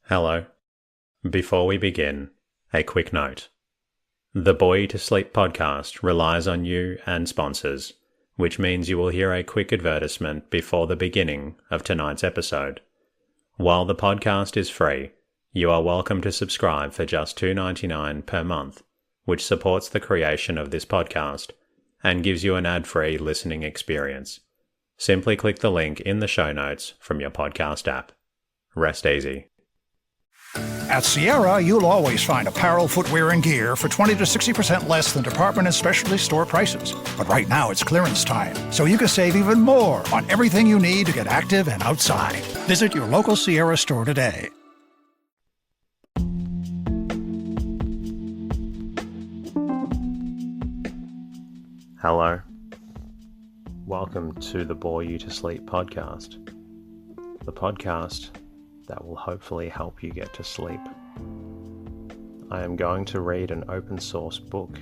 Hello. Before we begin, a quick note. The Boy to Sleep podcast relies on you and sponsors, which means you will hear a quick advertisement before the beginning of tonight's episode. While the podcast is free, you are welcome to subscribe for just $2.99 per month, which supports the creation of this podcast and gives you an ad-free listening experience. Simply click the link in the show notes from your podcast app. Rest easy. At Sierra, you'll always find apparel, footwear, and gear for 20 to 60% less than department and specialty store prices. But right now it's clearance time, so you can save even more on everything you need to get active and outside. Visit your local Sierra store today. Hello. Welcome to the Bore You to Sleep podcast. The podcast that will hopefully help you get to sleep. I am going to read an open source book,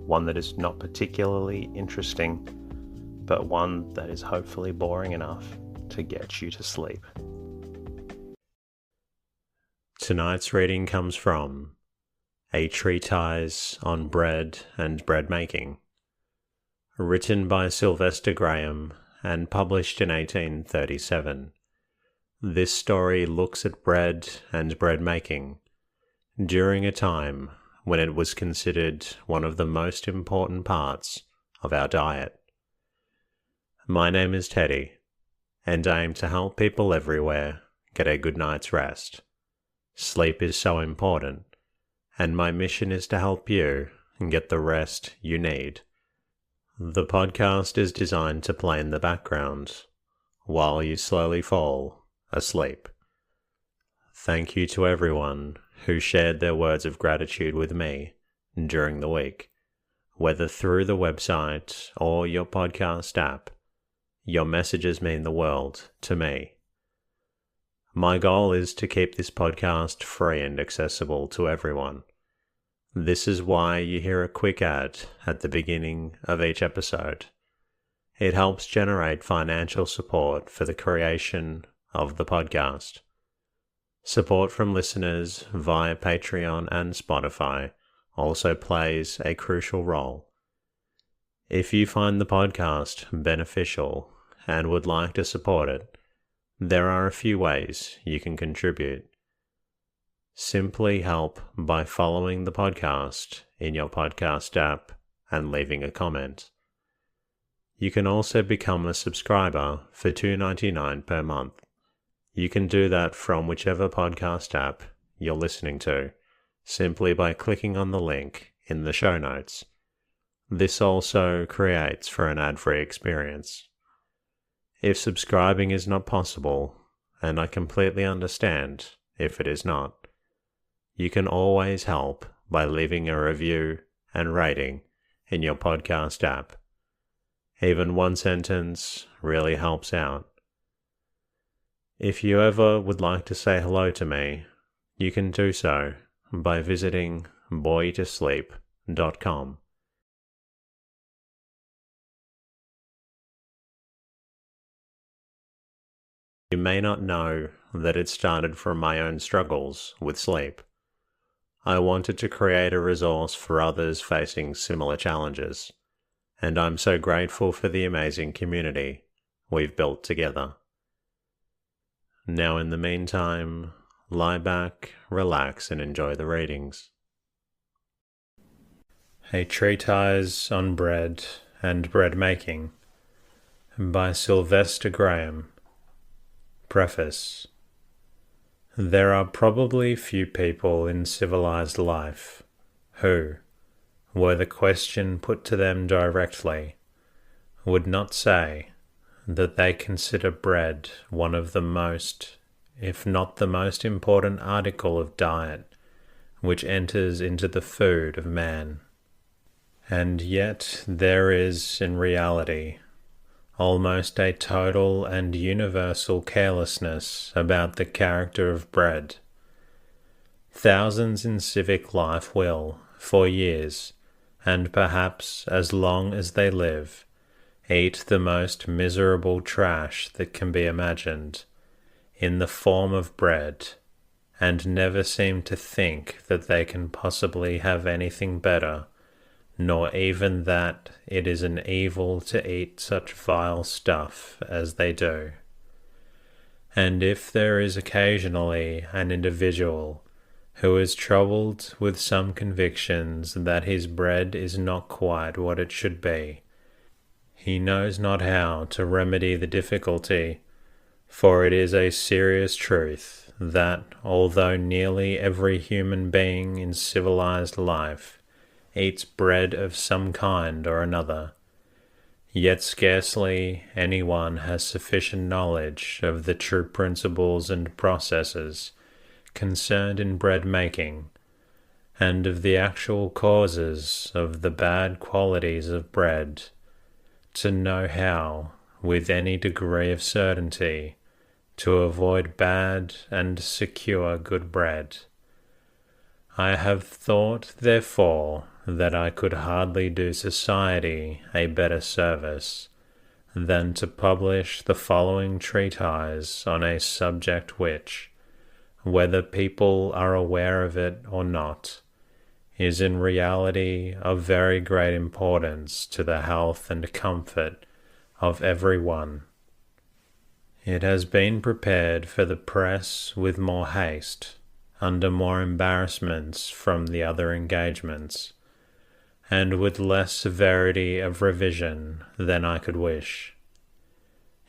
one that is not particularly interesting, but one that is hopefully boring enough to get you to sleep. Tonight's reading comes from A Treatise on Bread and Bread Making, written by Sylvester Graham and published in 1837. This story looks at bread and bread making during a time when it was considered one of the most important parts of our diet. My name is Teddy, and I aim to help people everywhere get a good night's rest. Sleep is so important, and my mission is to help you get the rest you need. The podcast is designed to play in the background while you slowly fall asleep. Thank you to everyone who shared their words of gratitude with me during the week, whether through the website or your podcast app. Your messages mean the world to me. My goal is to keep this podcast free and accessible to everyone. This is why you hear a quick ad at the beginning of each episode. It helps generate financial support for the creation of the podcast. Support from listeners via Patreon and Spotify also plays a crucial role. If you find the podcast beneficial and would like to support it, there are a few ways you can contribute. Simply help by following the podcast in your podcast app and leaving a comment. You can also become a subscriber for $2.99 per month. You can do that from whichever podcast app you're listening to, simply by clicking on the link in the show notes. This also creates for an ad-free experience. If subscribing is not possible, and I completely understand if it is not, you can always help by leaving a review and rating in your podcast app. Even one sentence really helps out. If you ever would like to say hello to me, you can do so by visiting boytosleep.com. You may not know that it started from my own struggles with sleep. I wanted to create a resource for others facing similar challenges, and I'm so grateful for the amazing community we've built together. Now in the meantime, lie back, relax, and enjoy the readings. A Treatise on Bread and Bread Making by Sylvester Graham. Preface. There are probably few people in civilized life who, were the question put to them directly, would not say that they consider bread one of the most, if not the most important article of diet which enters into the food of man. And yet there is, in reality, almost a total and universal carelessness about the character of bread. Thousands in civic life will, for years, and perhaps as long as they live, eat the most miserable trash that can be imagined, in the form of bread, and never seem to think that they can possibly have anything better, nor even that it is an evil to eat such vile stuff as they do. And if there is occasionally an individual who is troubled with some convictions that his bread is not quite what it should be, he knows not how to remedy the difficulty, for it is a serious truth that, although nearly every human being in civilized life eats bread of some kind or another, yet scarcely anyone has sufficient knowledge of the true principles and processes concerned in bread making, and of the actual causes of the bad qualities of bread, to know how, with any degree of certainty, to avoid bad and secure good bread. I have thought, therefore, that I could hardly do society a better service than to publish the following treatise on a subject which, whether people are aware of it or not, is in reality of very great importance to the health and comfort of every one. It has been prepared for the press with more haste, under more embarrassments from the other engagements, and with less severity of revision than I could wish.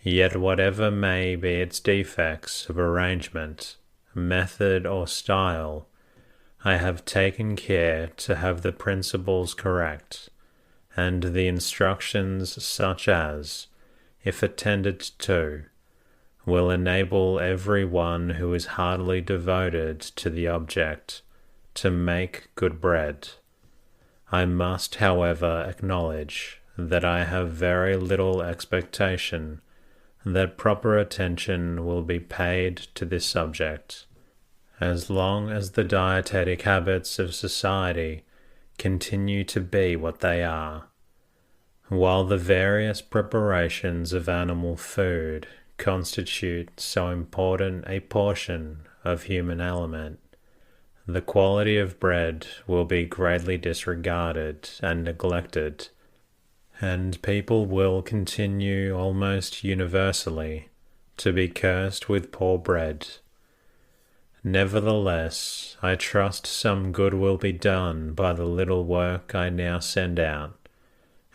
Yet whatever may be its defects of arrangement, method, or style, I have taken care to have the principles correct, and the instructions such as, if attended to, will enable every one who is heartily devoted to the object to make good bread. I must, however, acknowledge that I have very little expectation that proper attention will be paid to this subject, as long as the dietetic habits of society continue to be what they are, while the various preparations of animal food constitute so important a portion of human aliment. The quality of bread will be greatly disregarded and neglected, and people will continue almost universally to be cursed with poor bread. Nevertheless, I trust some good will be done by the little work I now send out,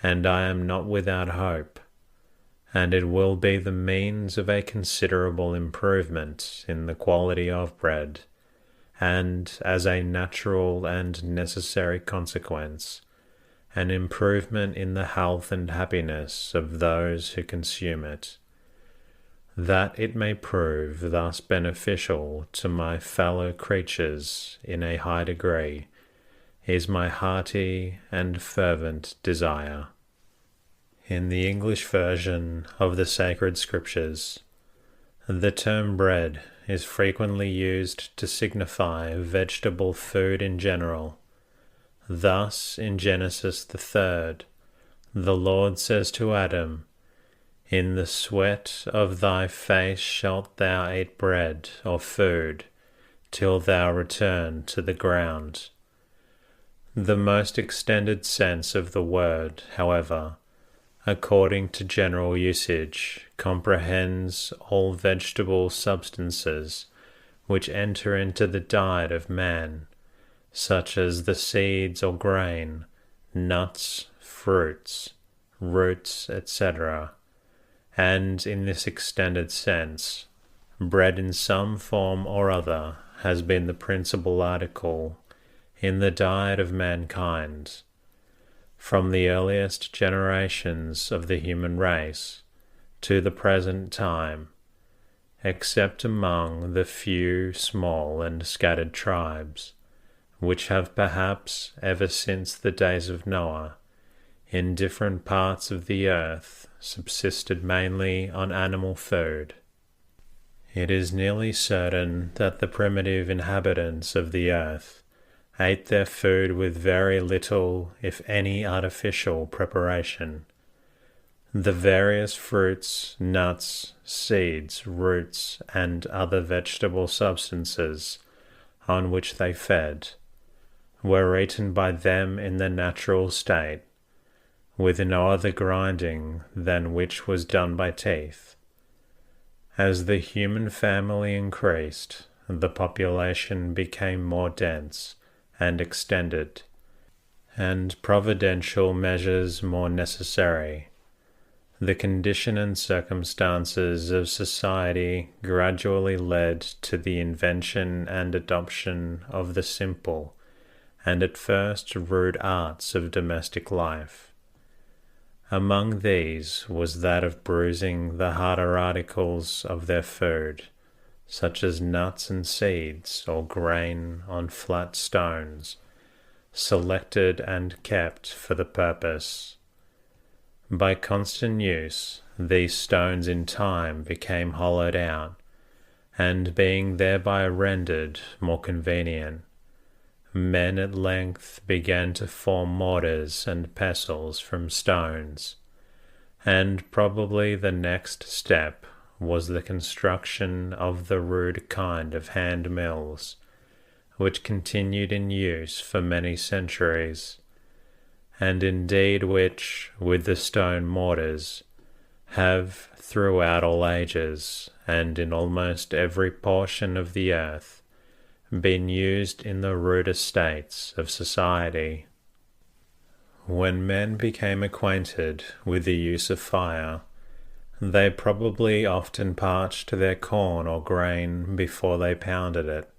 and I am not without hope, and it will be the means of a considerable improvement in the quality of bread, and, as a natural and necessary consequence, an improvement in the health and happiness of those who consume it. That it may prove thus beneficial to my fellow creatures in a high degree is my hearty and fervent desire. In the English version of the Sacred Scriptures, the term bread is frequently used to signify vegetable food in general. Thus, in Genesis the 3rd, the Lord says to Adam, "In the sweat of thy face shalt thou eat bread or food, till thou return to the ground." The most extended sense of the word, however, according to general usage, comprehends all vegetable substances which enter into the diet of man, such as the seeds or grain, nuts, fruits, roots, etc. And in this extended sense, bread in some form or other has been the principal article in the diet of mankind, from the earliest generations of the human race to the present time, except among the few small and scattered tribes, which have perhaps ever since the days of Noah, in different parts of the earth, subsisted mainly on animal food. It is nearly certain that the primitive inhabitants of the earth ate their food with very little, if any, artificial preparation. The various fruits, nuts, seeds, roots, and other vegetable substances on which they fed, were eaten by them in the natural state, with no other grinding than which was done by teeth. As the human family increased, the population became more dense and extended, and providential measures more necessary. The condition and circumstances of society gradually led to the invention and adoption of the simple and at first rude arts of domestic life. Among these was that of bruising the harder articles of their food, such as nuts and seeds or grain on flat stones, selected and kept for the purpose. By constant use, these stones in time became hollowed out, and being thereby rendered more convenient, men at length began to form mortars and pestles from stones, and probably the next step was the construction of the rude kind of hand mills, which continued in use for many centuries, and indeed which, with the stone mortars, have throughout all ages, and in almost every portion of the earth, been used in the ruder states of society. When men became acquainted with the use of fire, they probably often parched their corn or grain before they pounded it,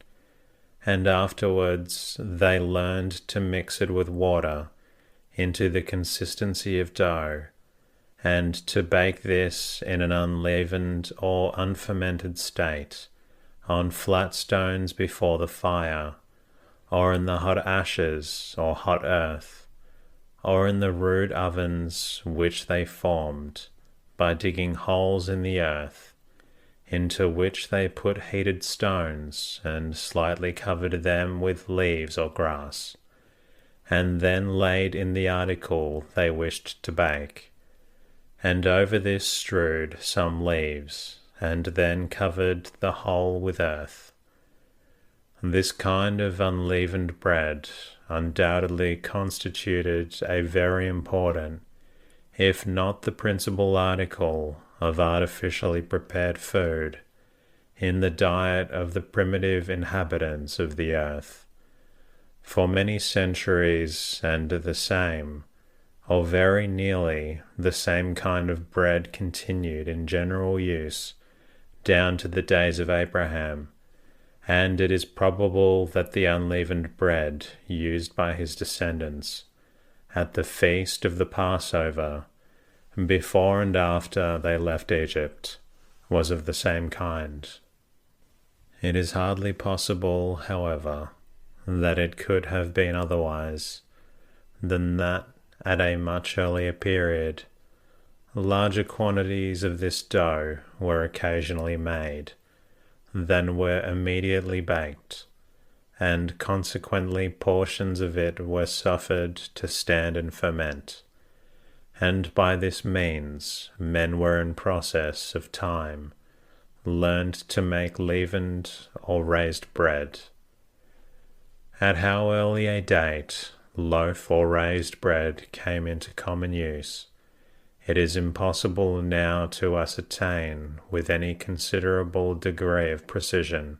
and afterwards they learned to mix it with water into the consistency of dough, and to bake this in an unleavened or unfermented state on flat stones before the fire, or in the hot ashes or hot earth, or in the rude ovens which they formed by digging holes in the earth, into which they put heated stones and slightly covered them with leaves or grass, and then laid in the article they wished to bake, and over this strewed some leaves, and then covered the whole with earth. This kind of unleavened bread undoubtedly constituted a very important, if not the principal article of artificially prepared food in the diet of the primitive inhabitants of the earth. For many centuries, and the same, or very nearly the same kind of bread continued in general use down to the days of Abraham, and it is probable that the unleavened bread used by his descendants at the feast of the Passover, before and after they left Egypt, was of the same kind. It is hardly possible, however, that it could have been otherwise than that at a much earlier period larger quantities of this dough were occasionally made than were immediately baked, and consequently portions of it were suffered to stand and ferment, and by this means men were in process of time learned to make leavened or raised bread. At how early a date loaf or raised bread came into common use, it is impossible now to ascertain with any considerable degree of precision.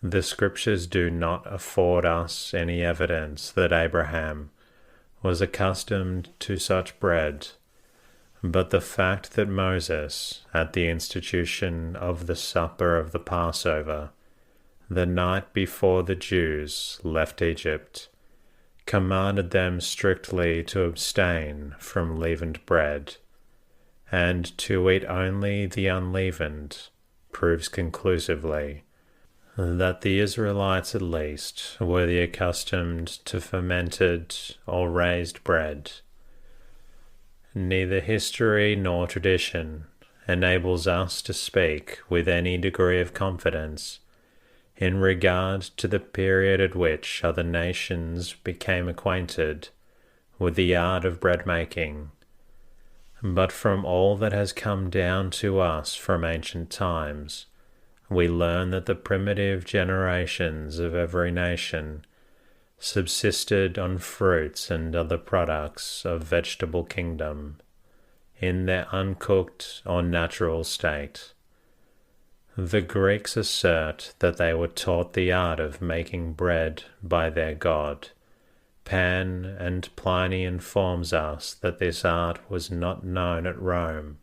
The Scriptures do not afford us any evidence that Abraham was accustomed to such bread, but the fact that Moses, at the institution of the supper of the Passover, the night before the Jews left Egypt, commanded them strictly to abstain from leavened bread, and to eat only the unleavened, proves conclusively that the Israelites at least were the accustomed to fermented or raised bread. Neither history nor tradition enables us to speak with any degree of confidence in regard to the period at which other nations became acquainted with the art of bread-making, but from all that has come down to us from ancient times, we learn that the primitive generations of every nation subsisted on fruits and other products of vegetable kingdom in their uncooked or natural state. The Greeks assert that they were taught the art of making bread by their god, Pan, and Pliny informs us that this art was not known at Rome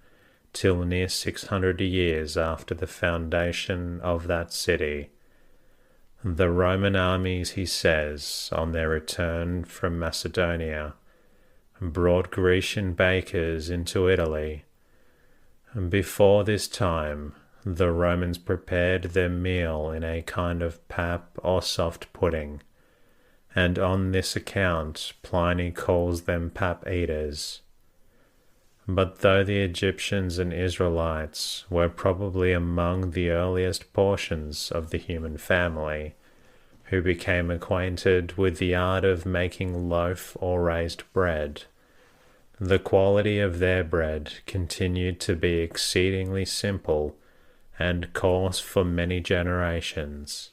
till near 600 years after the foundation of that city. The Roman armies, he says, on their return from Macedonia, brought Grecian bakers into Italy. Before this time, the Romans prepared their meal in a kind of pap or soft pudding, and on this account Pliny calls them pap eaters. But though the Egyptians and Israelites were probably among the earliest portions of the human family who became acquainted with the art of making loaf or raised bread, the quality of their bread continued to be exceedingly simple and coarse for many generations.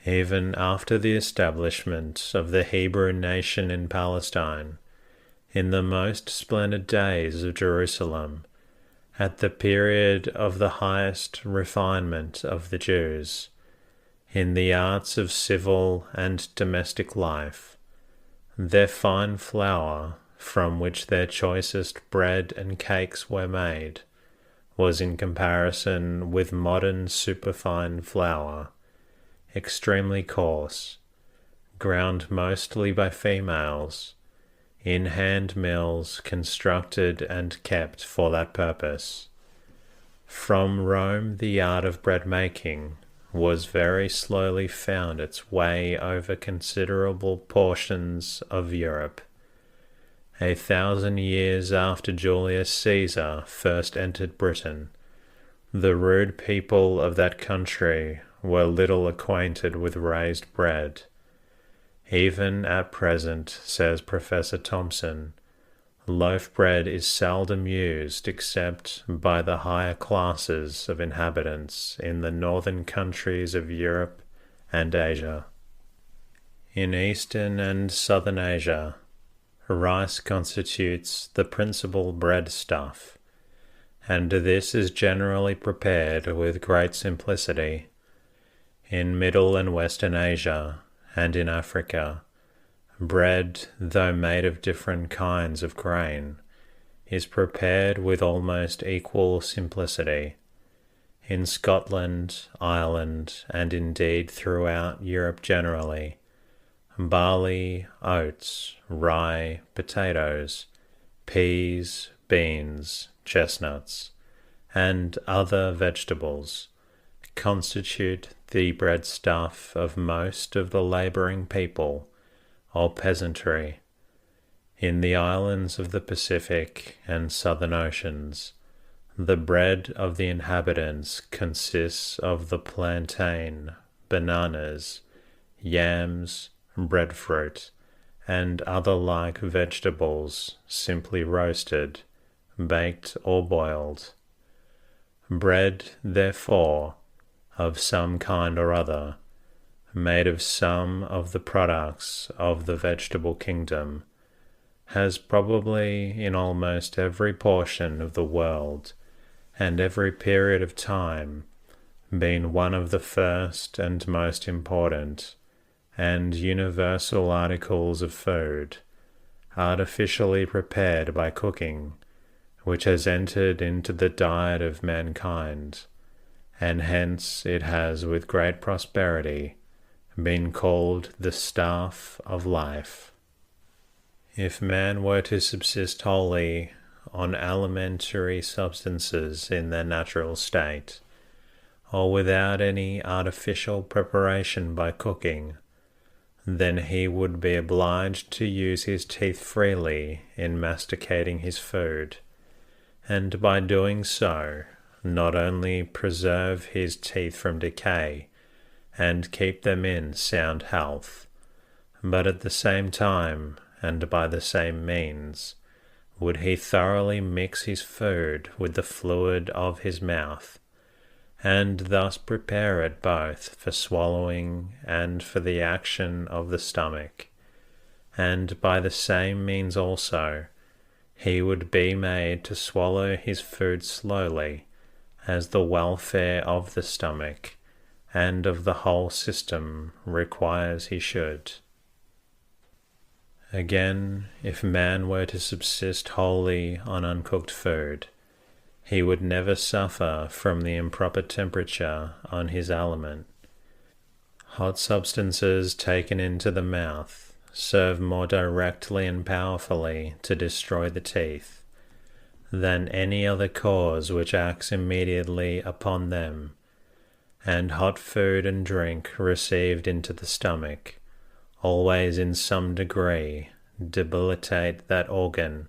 Even after the establishment of the Hebrew nation in Palestine, in the most splendid days of Jerusalem, at the period of the highest refinement of the Jews, in the arts of civil and domestic life, their fine flour, from which their choicest bread and cakes were made, was in comparison with modern superfine flour, extremely coarse, ground mostly by females, in hand mills constructed and kept for that purpose. From Rome the art of bread making was very slowly found its way over considerable portions of Europe. 1,000 years after Julius Caesar first entered Britain, the rude people of that country were little acquainted with raised bread. Even at present, says Professor Thomson, loaf bread is seldom used except by the higher classes of inhabitants in the northern countries of Europe and Asia. In Eastern and Southern Asia, rice constitutes the principal bread-stuff, and this is generally prepared with great simplicity. In Middle and Western Asia, and in Africa, bread, though made of different kinds of grain, is prepared with almost equal simplicity. In Scotland, Ireland, and indeed throughout Europe generally, barley, oats, rye, potatoes, peas, beans, chestnuts, and other vegetables constitute the breadstuff of most of the labouring people or peasantry. In the islands of the Pacific and Southern Oceans, the bread of the inhabitants consists of the plantain, bananas, yams, breadfruit, and other like vegetables simply roasted, baked or boiled. Bread, therefore, of some kind or other, made of some of the products of the vegetable kingdom, has probably in almost every portion of the world and every period of time been one of the first and most important and universal articles of food, artificially prepared by cooking, which has entered into the diet of mankind, and hence it has with great prosperity been called the staff of life. If man were to subsist wholly on alimentary substances in their natural state, or without any artificial preparation by cooking, then he would be obliged to use his teeth freely in masticating his food, and by doing so not only preserve his teeth from decay and keep them in sound health, but at the same time and by the same means would he thoroughly mix his food with the fluid of his mouth, and thus prepare it both for swallowing and for the action of the stomach. And by the same means also, he would be made to swallow his food slowly, as the welfare of the stomach and of the whole system requires he should. Again, if man were to subsist wholly on uncooked food, he would never suffer from the improper temperature on his aliment. Hot substances taken into the mouth serve more directly and powerfully to destroy the teeth than any other cause which acts immediately upon them, and hot food and drink received into the stomach always in some degree debilitate that organ,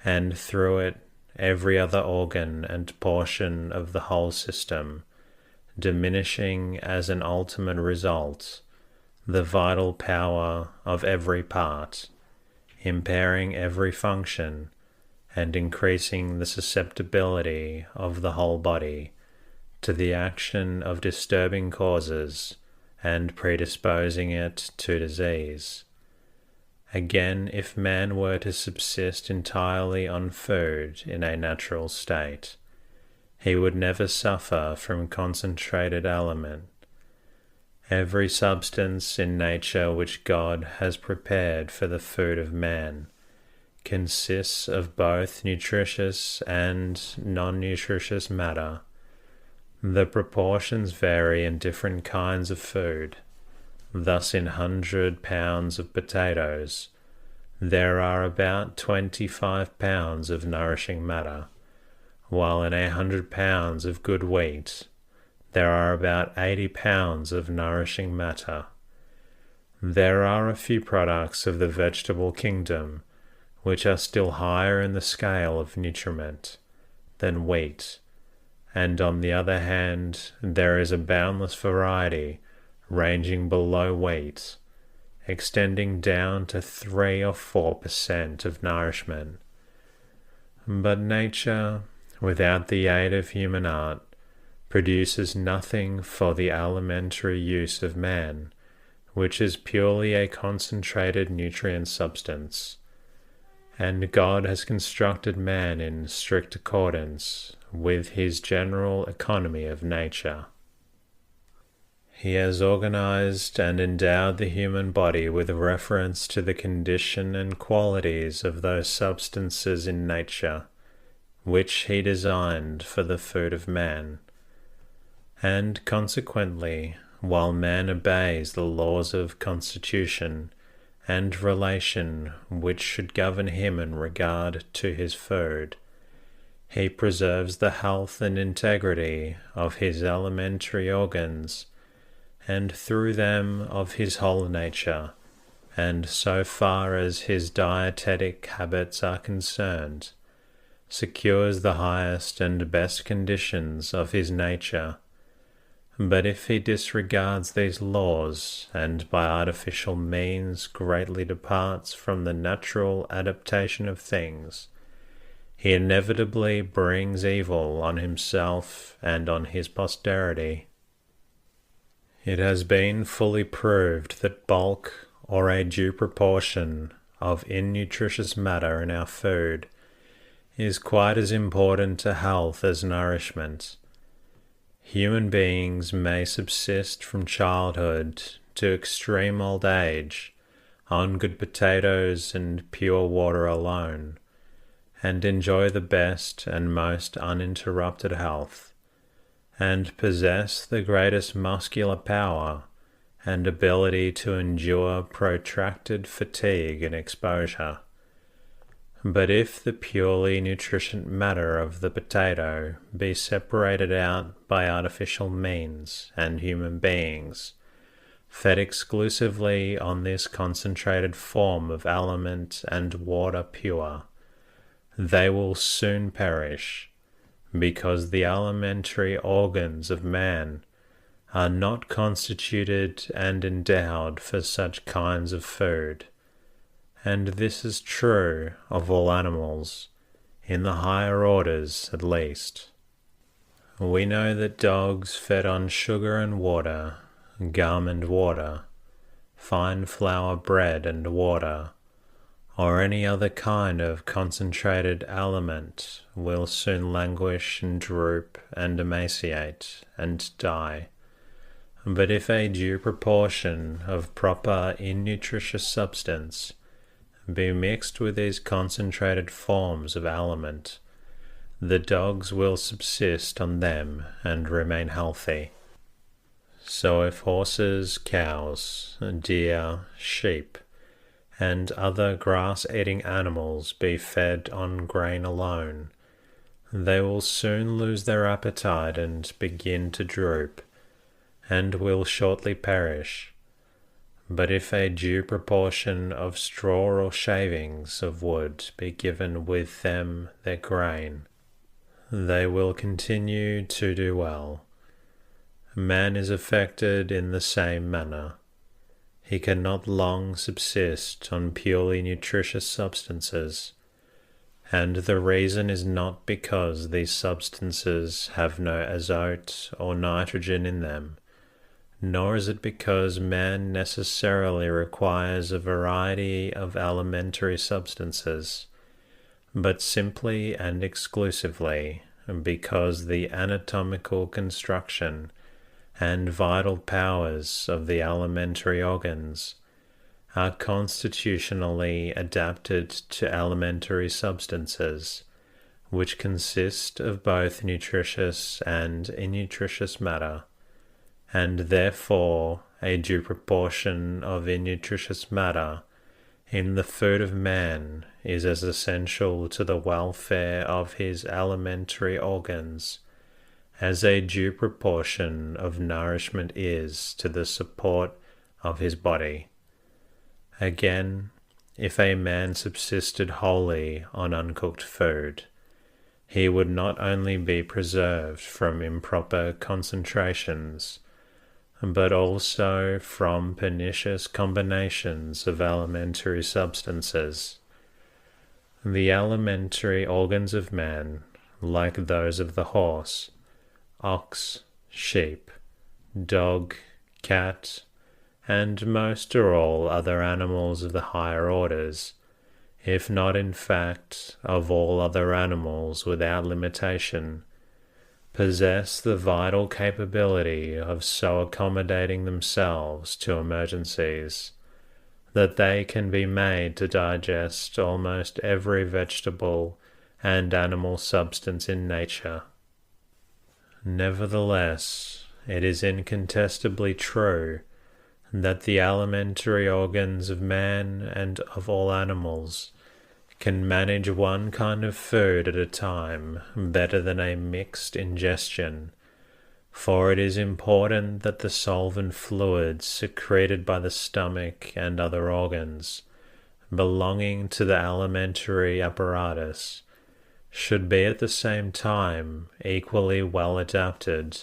and through it every other organ and portion of the whole system, diminishing as an ultimate result the vital power of every part, impairing every function, and increasing the susceptibility of the whole body to the action of disturbing causes and predisposing it to disease. Again, if man were to subsist entirely on food in a natural state, he would never suffer from concentrated aliment. Every substance in nature which God has prepared for the food of man consists of both nutritious and non-nutritious matter. The proportions vary in different kinds of food. Thus, in 100 pounds of potatoes, there are about 25 pounds of nourishing matter, while in 100 pounds of good wheat, there are about 80 pounds of nourishing matter. There are a few products of the vegetable kingdom which are still higher in the scale of nutriment than wheat, and on the other hand, there is a boundless variety ranging below wheat, extending down to 3 or 4% of nourishment. But nature, without the aid of human art, produces nothing for the alimentary use of man, which is purely a concentrated nutrient substance. And God has constructed man in strict accordance with his general economy of nature. He has organized and endowed the human body with reference to the condition and qualities of those substances in nature which he designed for the food of man. And consequently, while man obeys the laws of constitution and relation which should govern him in regard to his food, he preserves the health and integrity of his elementary organs, and through them of his whole nature, and so far as his dietetic habits are concerned, secures the highest and best conditions of his nature. But if he disregards these laws, and by artificial means greatly departs from the natural adaptation of things, he inevitably brings evil on himself and on his posterity. It has been fully proved that bulk, or a due proportion, of innutritious matter in our food is quite as important to health as nourishment. Human beings may subsist from childhood to extreme old age on good potatoes and pure water alone, and enjoy the best and most uninterrupted health, and possess the greatest muscular power and ability to endure protracted fatigue and exposure. But if the purely nutrient matter of the potato be separated out by artificial means, and human beings, fed exclusively on this concentrated form of aliment and water pure, they will soon perish, because the alimentary organs of man are not constituted and endowed for such kinds of food. And this is true of all animals, in the higher orders at least. We know that dogs fed on sugar and water, gum and water, fine flour bread and water, or any other kind of concentrated aliment will soon languish and droop and emaciate and die. But if a due proportion of proper innutritious substance be mixed with these concentrated forms of aliment, the dogs will subsist on them and remain healthy. So if horses, cows, deer, sheep, and other grass-eating animals be fed on grain alone, they will soon lose their appetite and begin to droop, and will shortly perish. But if a due proportion of straw or shavings of wood be given with them their grain, they will continue to do well. Man is affected in the same manner. He cannot long subsist on purely nutritious substances, and the reason is not because these substances have no azote or nitrogen in them, nor is it because man necessarily requires a variety of alimentary substances, but simply and exclusively because the anatomical construction and vital powers of the alimentary organs are constitutionally adapted to alimentary substances, which consist of both nutritious and innutritious matter, and therefore a due proportion of innutritious matter in the food of man is as essential to the welfare of his alimentary organs as a due proportion of nourishment is to the support of his body. Again, if a man subsisted wholly on uncooked food, he would not only be preserved from improper concentrations, but also from pernicious combinations of alimentary substances. The alimentary organs of man, like those of the horse, ox, sheep, dog, cat, and most or all other animals of the higher orders, if not in fact of all other animals without limitation, possess the vital capability of so accommodating themselves to emergencies that they can be made to digest almost every vegetable and animal substance in nature. Nevertheless, it is incontestably true that the alimentary organs of man and of all animals can manage one kind of food at a time better than a mixed ingestion, for it is important that the solvent fluids secreted by the stomach and other organs belonging to the alimentary apparatus should be at the same time equally well adapted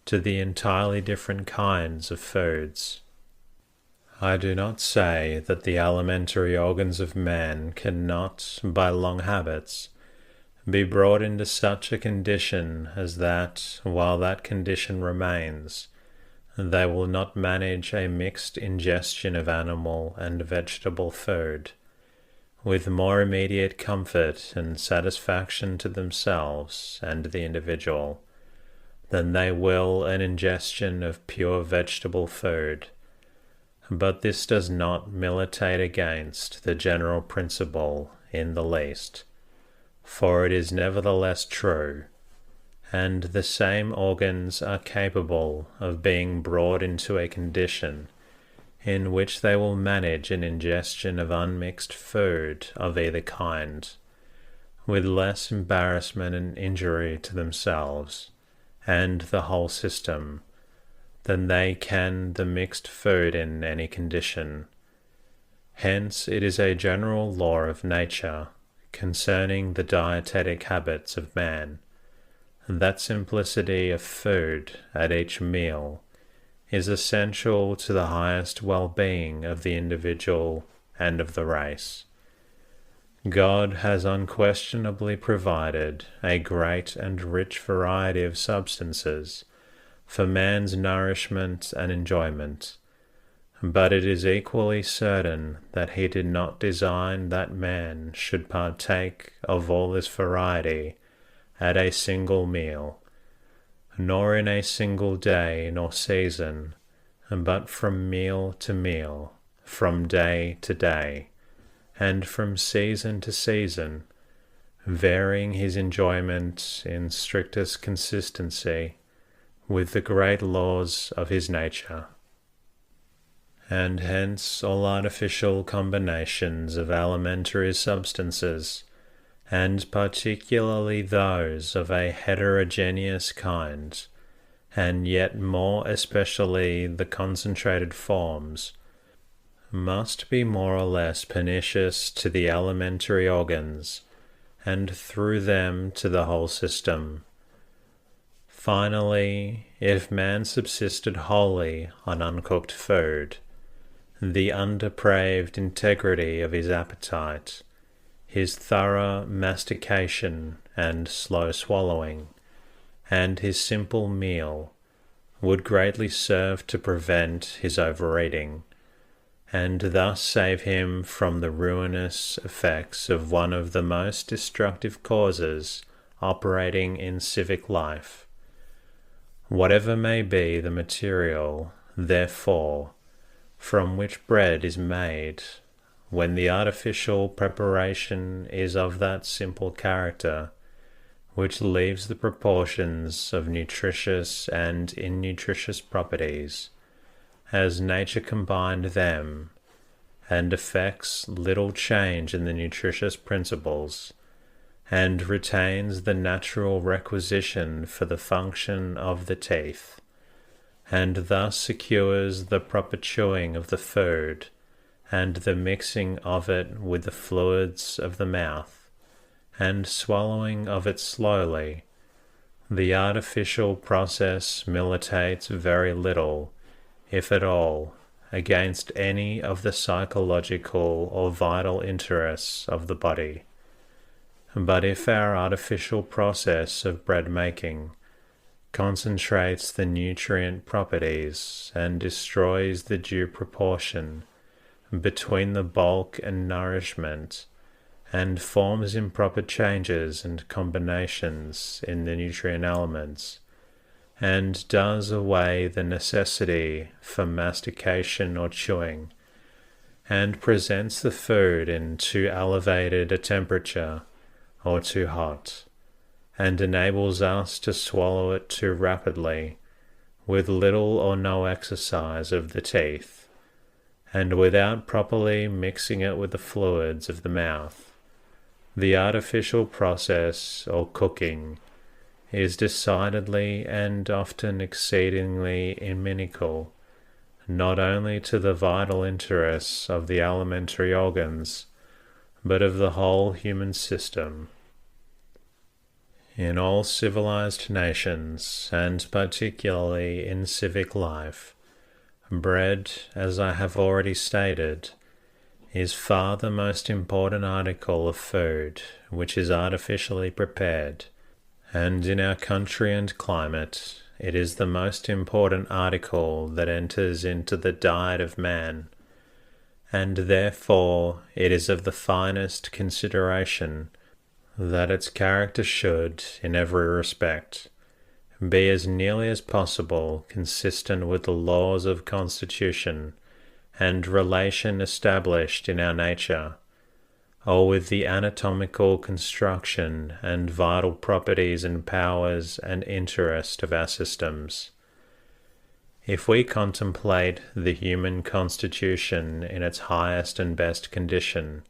to the entirely different kinds of foods. I do not say that the alimentary organs of man cannot, by long habits, be brought into such a condition as that, while that condition remains, they will not manage a mixed ingestion of animal and vegetable food, with more immediate comfort and satisfaction to themselves and the individual, than they will an ingestion of pure vegetable food. But this does not militate against the general principle in the least, for it is nevertheless true, and the same organs are capable of being brought into a condition in which they will manage an ingestion of unmixed food of either kind, with less embarrassment and injury to themselves and the whole system than they can the mixed food in any condition. Hence it is a general law of nature concerning the dietetic habits of man, that simplicity of food at each meal is essential to the highest well-being of the individual and of the race. God has unquestionably provided a great and rich variety of substances for man's nourishment and enjoyment, but it is equally certain that he did not design that man should partake of all this variety at a single meal, nor in a single day nor season, but from meal to meal, from day to day, and from season to season, varying his enjoyment in strictest consistency with the great laws of his nature. And hence all artificial combinations of alimentary substances, and particularly those of a heterogeneous kind, and yet more especially the concentrated forms, must be more or less pernicious to the alimentary organs, and through them to the whole system. Finally, if man subsisted wholly on uncooked food, the undepraved integrity of his appetite, his thorough mastication and slow swallowing, and his simple meal would greatly serve to prevent his overeating, and thus save him from the ruinous effects of one of the most destructive causes operating in civic life. Whatever may be the material, therefore, from which bread is made, when the artificial preparation is of that simple character which leaves the proportions of nutritious and innutritious properties, as nature combined them, and effects little change in the nutritious principles, and retains the natural requisition for the function of the teeth, and thus secures the proper chewing of the food, and the mixing of it with the fluids of the mouth, and swallowing of it slowly. The artificial process militates very little, if at all, against any of the psychological or vital interests of the body. But if our artificial process of bread making concentrates the nutrient properties and destroys the due proportion between the bulk and nourishment, and forms improper changes and combinations in the nutrient elements, and does away the necessity for mastication or chewing, and presents the food in too elevated a temperature or too hot, and enables us to swallow it too rapidly, with little or no exercise of the teeth, and without properly mixing it with the fluids of the mouth, the artificial process or cooking is decidedly and often exceedingly inimical, not only to the vital interests of the alimentary organs, but of the whole human system. In all civilized nations, and particularly in civic life, bread, as I have already stated, is far the most important article of food which is artificially prepared, and in our country and climate it is the most important article that enters into the diet of man, and therefore it is of the finest consideration that its character should, in every respect, be as nearly as possible consistent with the laws of constitution and relation established in our nature, or with the anatomical construction and vital properties and powers and interest of our systems. If we contemplate the human constitution in its highest and best condition,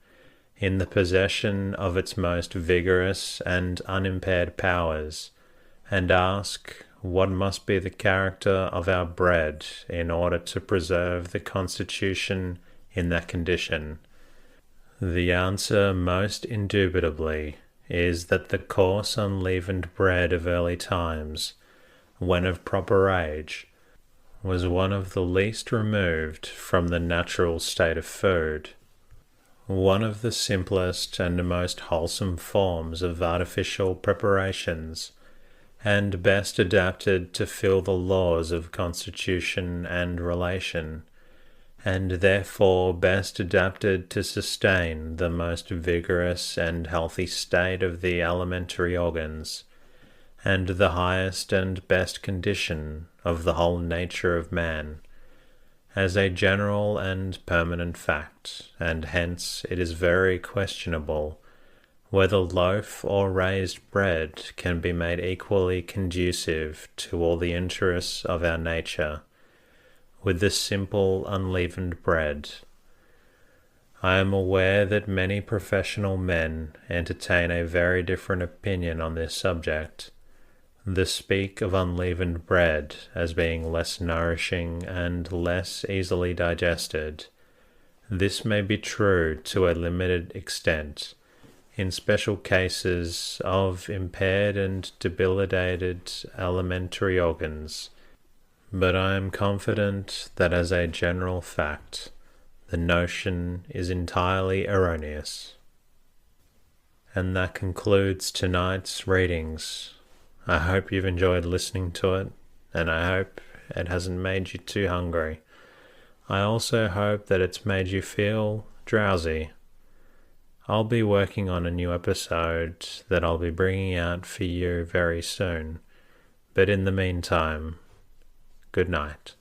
in the possession of its most vigorous and unimpaired powers, and ask what must be the character of our bread in order to preserve the constitution in that condition, the answer most indubitably is that the coarse unleavened bread of early times, when of proper age, was one of the least removed from the natural state of food, One of the simplest and most wholesome forms of artificial preparations, and best adapted to fill the laws of constitution and relation, and therefore best adapted to sustain the most vigorous and healthy state of the alimentary organs, and the highest and best condition of the whole nature of man, as a general and permanent fact, and hence it is very questionable whether loaf or raised bread can be made equally conducive to all the interests of our nature with the simple unleavened bread. I am aware that many professional men entertain a very different opinion on this subject. They speak of unleavened bread as being less nourishing and less easily digested. This may be true to a limited extent, in special cases of impaired and debilitated alimentary organs, but I am confident that as a general fact, the notion is entirely erroneous. And that concludes tonight's readings. I hope you've enjoyed listening to it, and I hope it hasn't made you too hungry. I also hope that it's made you feel drowsy. I'll be working on a new episode that I'll be bringing out for you very soon, but in the meantime, good night.